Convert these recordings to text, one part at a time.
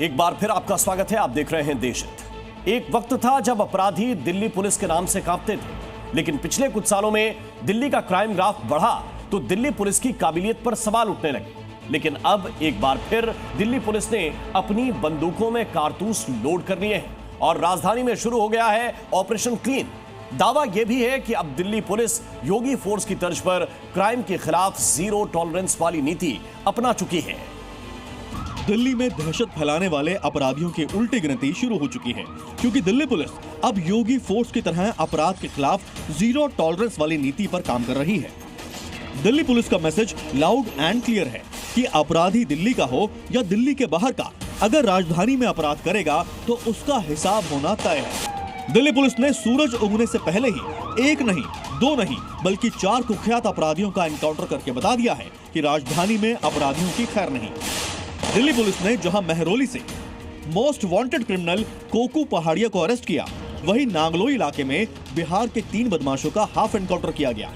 एक बार फिर आपका स्वागत है। आप देख रहे हैं देशहित। एक वक्त था जब अपराधी दिल्ली पुलिस के नाम से कांपते थे, लेकिन पिछले कुछ सालों में दिल्ली का क्राइम ग्राफ बढ़ा तो दिल्ली पुलिस की काबिलियत पर सवाल उठने लगे। लेकिन अब एक बार फिर दिल्ली पुलिस ने अपनी बंदूकों में कारतूस लोड कर लिए हैं और राजधानी में शुरू हो गया है ऑपरेशन क्लीन। दावा यह भी है कि अब दिल्ली पुलिस योगी फोर्स की तर्ज पर क्राइम के खिलाफ जीरो टॉलरेंस वाली नीति अपना चुकी है। दिल्ली में दहशत फैलाने वाले अपराधियों की उल्टी गिनती शुरू हो चुकी है, क्योंकि दिल्ली पुलिस अब योगी फोर्स की तरह अपराध के खिलाफ जीरो टॉलरेंस वाली नीति पर काम कर रही है। दिल्ली पुलिस का मैसेज लाउड एंड क्लियर है कि अपराधी दिल्ली का हो या दिल्ली के बाहर का, अगर राजधानी में अपराध करेगा तो उसका हिसाब होना तय है। दिल्ली पुलिस ने सूरज उगने से पहले ही एक नहीं, दो नहीं, बल्कि 4 कुख्यात अपराधियों का एनकाउंटर करके बता दिया है कि राजधानी में अपराधियों की खैर नहीं। दिल्ली पुलिस ने जहां महरौली से मोस्ट वांटेड क्रिमिनल कोकू पहाड़िया को अरेस्ट किया, वहीं नांगलोई इलाके में बिहार के 3 बदमाशों का हाफ एनकाउंटर किया गया।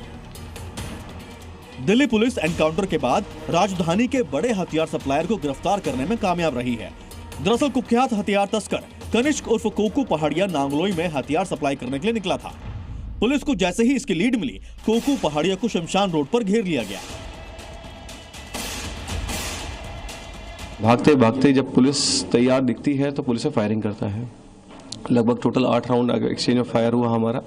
दिल्ली पुलिस एनकाउंटर के बाद राजधानी के बड़े हथियार सप्लायर को गिरफ्तार करने में कामयाब रही है। दरअसल कुख्यात हथियार तस्कर कनिष्क उर्फ कोकू पहाड़िया नांगलोई में हथियार सप्लाई करने के लिए निकला था। पुलिस को जैसे ही इसकी लीड मिली, कोकू पहाड़िया को शमशान रोड पर घेर लिया गया। भागते भागते जब पुलिस तैयार दिखती है तो पुलिस से फायरिंग करता है। लगभग total 8 round exchange of fire हुआ हमारा।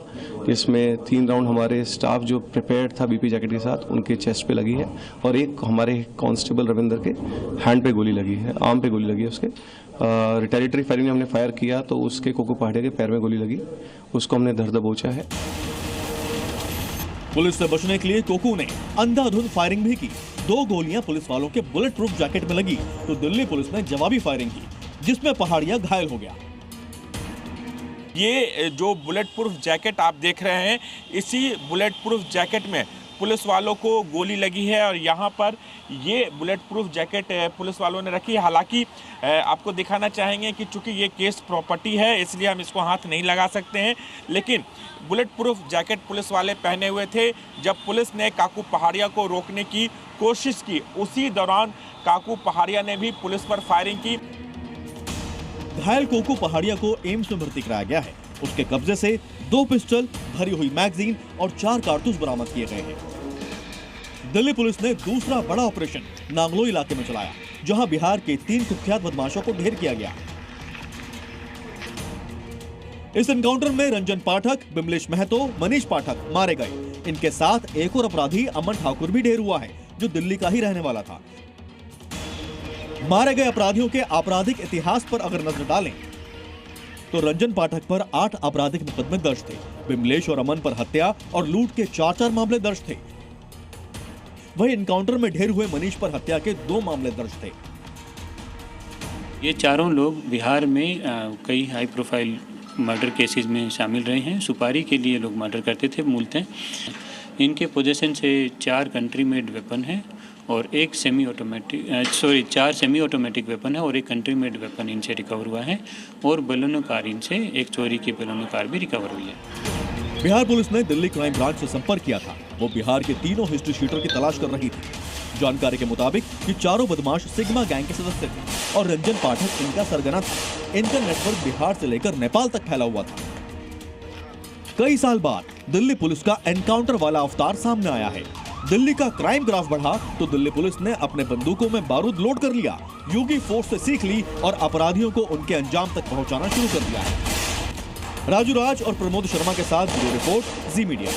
इसमें 3 राउंड हमारे स्टाफ जो प्रिपेयर्ड था बीपी जैकेट के साथ, उनके चेस्ट पे लगी है, और एक हमारे कांस्टेबल रविंदर के हैंड पे गोली लगी है, आर्म पे गोली लगी है उसके। रिटेलिटरी फायरिंग में हमने फायर किया तो उसके कोकू पहाड़िया के पैर में गोली लगी, उसको हमने धर दबोचा है। पुलिस से बचने के लिए कोकू ने अंधाधुंध फायरिंग भी की। 2 गोलियां पुलिस वालों के बुलेट प्रूफ जैकेट में लगी तो दिल्ली पुलिस ने जवाबी फायरिंग की, जिसमें पहाड़िया घायल हो गया। ये जो बुलेट प्रूफ जैकेट आप देख रहे हैं, इसी बुलेट प्रूफ जैकेट में पुलिस वालों को गोली लगी है और यहाँ पर ये बुलेट प्रूफ जैकेट पुलिस वालों ने रखी है। हालांकि आपको दिखाना चाहेंगे कि चूंकि ये केस प्रॉपर्टी है इसलिए हम इसको हाथ नहीं लगा सकते हैं, लेकिन बुलेट प्रूफ जैकेट पुलिस वाले पहने हुए थे। जब पुलिस ने काकू पहाड़िया को रोकने की कोशिश की, उसी दौरान काकू पहाड़िया ने भी पुलिस पर फायरिंग की। घायल कोकू पहाड़िया को एम्स में भर्ती कराया गया है। उसके कब्जे से 2 पिस्टल, भरी हुई मैगजीन और 4 कारतूस बरामद किए गए हैं। दिल्ली पुलिस ने दूसरा बड़ा ऑपरेशन नांगलोई इलाके में चलाया, जहां बिहार के 3 कुख्यात बदमाशों को ढेर किया गया। इस एनकाउंटर में रंजन पाठक, बिमलेश महतो, मनीष पाठक मारे गए। इनके साथ एक और अपराधी अमन ठाकुर भी ढेर हुआ है, जो दिल्ली का ही रहने वाला था। मारे गए अपराधियों के आपराधिक इतिहास पर अगर नजर डालें तो रंजन पाठक पर 8 आपराधिक मुकदमे दर्ज थे। बिमलेश और अमन पर हत्या और लूट के 4 मामले दर्ज थे। वहीं एनकाउंटर में ढेर हुए मनीष पर हत्या के 2 मामले दर्ज थे। ये चारों लोग बिहार में कई हाई प्रोफाइल मर्डर केसेस में शामिल रहे हैं। सुपारी के लिए लोग मर्डर करते थे मूलतः। इनके पोजीशन से 4 कंट्री मेड वेपन है और 4 सेमी ऑटोमेटिक वेपन है और 1 कंट्री मेड वेपन इनसे रिकवर हुआ है, और बलोनो कार इनसे, एक चोरी की बलोनो कार भी रिकवर हुई है। बिहार पुलिस ने दिल्ली क्राइम ब्रांच से संपर्क किया था। वो बिहार के 3 हिस्ट्री शीटर की तलाश कर रही थी। जानकारी के मुताबिक ये चारों बदमाश सिग्मा गैंग के सदस्य थे और रंजन पाठक इनका सरगना था। इनका नेटवर्क बिहार से लेकर नेपाल तक फैला हुआ था। कई साल बाद दिल्ली पुलिस का एनकाउंटर वाला अवतार सामने आया है। दिल्ली का क्राइम ग्राफ बढ़ा तो दिल्ली पुलिस ने अपने बंदूकों में बारूद लोड कर लिया, योगी फोर्स से सीख ली और अपराधियों को उनके अंजाम तक पहुंचाना शुरू कर दिया है। राजू राज और प्रमोद शर्मा के साथ ब्यूरो रिपोर्ट, जी मीडिया।